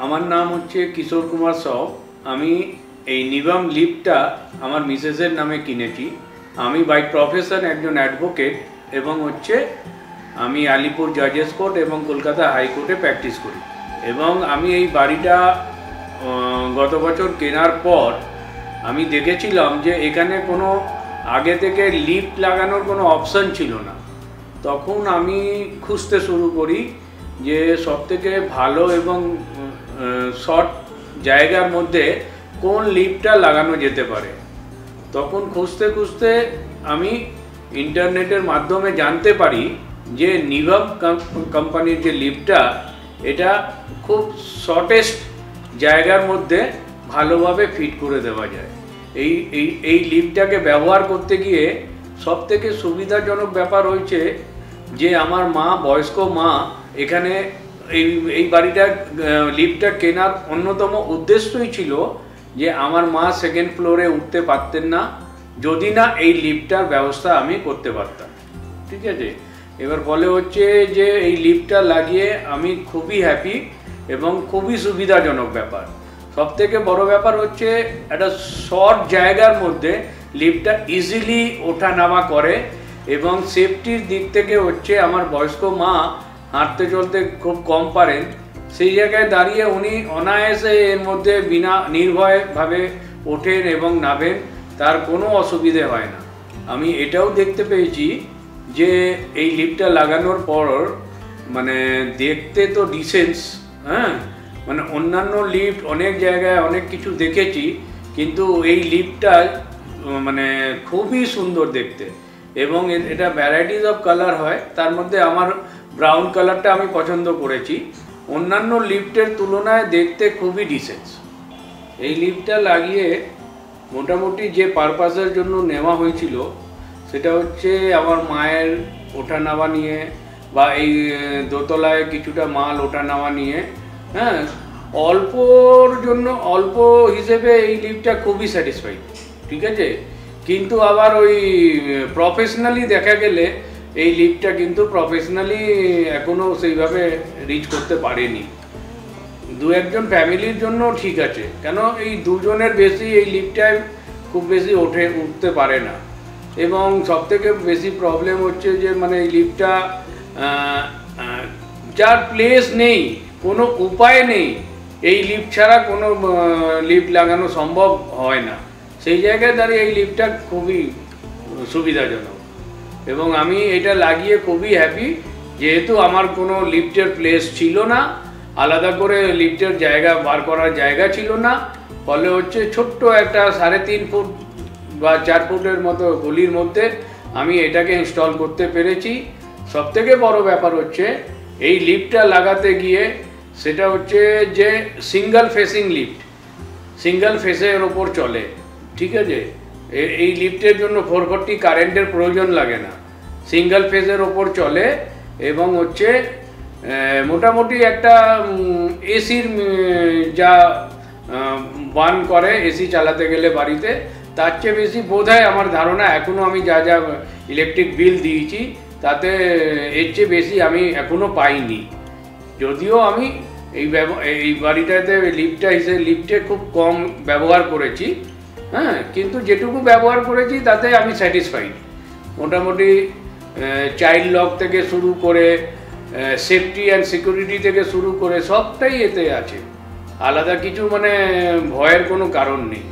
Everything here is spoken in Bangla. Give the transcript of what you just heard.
আমার নাম হচ্ছে কিশোর কুমার সব। আমি এই নিগম লিফটটা আমার মিসেসের নামে কিনেছি। আমি বাই প্রফেশন একজন অ্যাডভোকেট এবং আমি আলিপুর জাজেস কোর্ট এবং কলকাতা হাইকোর্টে প্র্যাকটিস করি। এবং আমি এই বাড়িটা গত বছর কেনার পর আমি দেখেছিলাম যে এখানে কোনো আগে থেকে লিফট লাগানোর কোনো অপশান ছিল না। তখন আমি খুঁজতে শুরু করি যে সবথেকে ভালো এবং শর্ট জায়গার মধ্যে কোন লিফটটা লাগানো যেতে পারে। তখন খুঁজতে খুঁজতে আমি ইন্টারনেটের মাধ্যমে জানতে পারি যে নিগম কোম্পানির যে লিফটটা, এটা খুব শর্টেস্ট জায়গার মধ্যে ভালোভাবে ফিট করে দেওয়া যায়। এই লিফটটাকে ব্যবহার করতে গিয়ে সবথেকে সুবিধাজনক ব্যাপার হয়েছে যে আমার মা, বয়স্ক মা, এখানে এই বাড়িটার লিফটটা কেনার অন্যতম উদ্দেশ্যই ছিল যে আমার মা সেকেন্ড ফ্লোরে উঠতে পারতেন না যদি না এই লিফটটার ব্যবস্থা আমি করতে পারতাম। ঠিক আছে, এবার ফলে যে এই লিফটটা লাগিয়ে আমি খুবই হ্যাপি এবং খুবই সুবিধাজনক ব্যাপার। সবথেকে বড় ব্যাপার হচ্ছে একটা শর্ট জায়গার মধ্যে লিফটটা ইজিলি ওঠা নামা করে এবং সেফটির দিক থেকে আমার বয়স্ক মা হাঁটতে চলতে খুব কম পারেন, সেই জায়গায় দাঁড়িয়ে উনি অনায়াসে এর মধ্যে বিনা নির্ভয়ভাবে ওঠেন এবং নামেন, তার কোনো অসুবিধে হয় না। আমি এটাও দেখতে পেয়েছি যে এই লিফটটা লাগানোর পর মানে দেখতে তো ডিসেন্স, মানে অন্যান্য লিফট অনেক জায়গায় অনেক কিছু দেখেছি, কিন্তু এই লিফটটা মানে খুবই সুন্দর দেখতে এবং এটা ভ্যারাইটিস অফ কালার হয়। তার মধ্যে আমার ব্রাউন কালারটা আমি পছন্দ করেছি। অন্যান্য লিফটের তুলনায় দেখতে খুবই ডিসেন্স। এই লিফটটা লাগিয়ে মোটামুটি যে পারপাসের জন্য নেওয়া হয়েছিল সেটা আমার মায়ের ওঠা নামা নিয়ে বা এই দোতলায় কিছুটা মাল ওঠা নামা নিয়ে, অল্পর জন্য অল্প হিসেবে এই লিফটটা খুবই স্যাটিসফাইড। ঠিক আছে, কিন্তু আবার ওই প্রফেশনালি দেখা গেলে এই লিফটটা কিন্তু প্রফেশনালি এখনও সেইভাবে রিচ করতে পারেনি। দু একজন ফ্যামিলির জন্য ঠিক আছে, কেন এই দুজনের বেশি এই লিফটটায় খুব বেশি উঠতে পারে না। এবং সবথেকে বেশি প্রবলেম যে মানে এই লিফটটা যার প্লেস নেই, কোনো উপায় নেই, এই লিফট ছাড়া কোনো লিফট লাগানো সম্ভব হয় না, সেই জায়গায় দাঁড়িয়ে এই লিফটটা খুবই সুবিধাজনক এবং আমি এটা লাগিয়ে খুবই হ্যাপি। যেহেতু আমার কোনো লিফটের প্লেস ছিল না, আলাদা করে লিফটের জায়গা বার করার জায়গা ছিল না, ফলে ছোট্ট একটা 3.5 ফুট বা 4 ফুটের মতো গলির মধ্যে আমি এটাকে ইনস্টল করতে পেরেছি। সবথেকে বড় ব্যাপার এই লিফটটা লাগাতে গিয়ে সেটা যে সিঙ্গেল ফেসিং লিফট, সিঙ্গেল ফেসের ওপর চলে। ঠিক আছে, এই লিফটের জন্য 440 কারেন্টের প্রয়োজন লাগে না, সিঙ্গেল ফেজের ওপর চলে এবং মোটামুটি একটা এসির যা বার্ন করে এসি চালাতে গেলে বাড়িতে, তার চেয়ে বেশি বোধহয় আমার ধারণা এখনও আমি যা ইলেকট্রিক বিল দিয়েছি তাতে এর চেয়ে বেশি আমি এখনও পাইনি। যদিও আমি এই বাড়িটাতে লিফটে খুব কম ব্যবহার করেছি, কিন্তু যেটুকু ব্যবহার করেছি তাতে আমি স্যাটিসফাইড। মোটামুটি চাইল্ড লক থেকে শুরু করে সেফটি অ্যান্ড সিকিউরিটি থেকে শুরু করে সবটাই এতে আছে, আলাদা কিছু মানে ভয়ের কোনো কারণ নেই।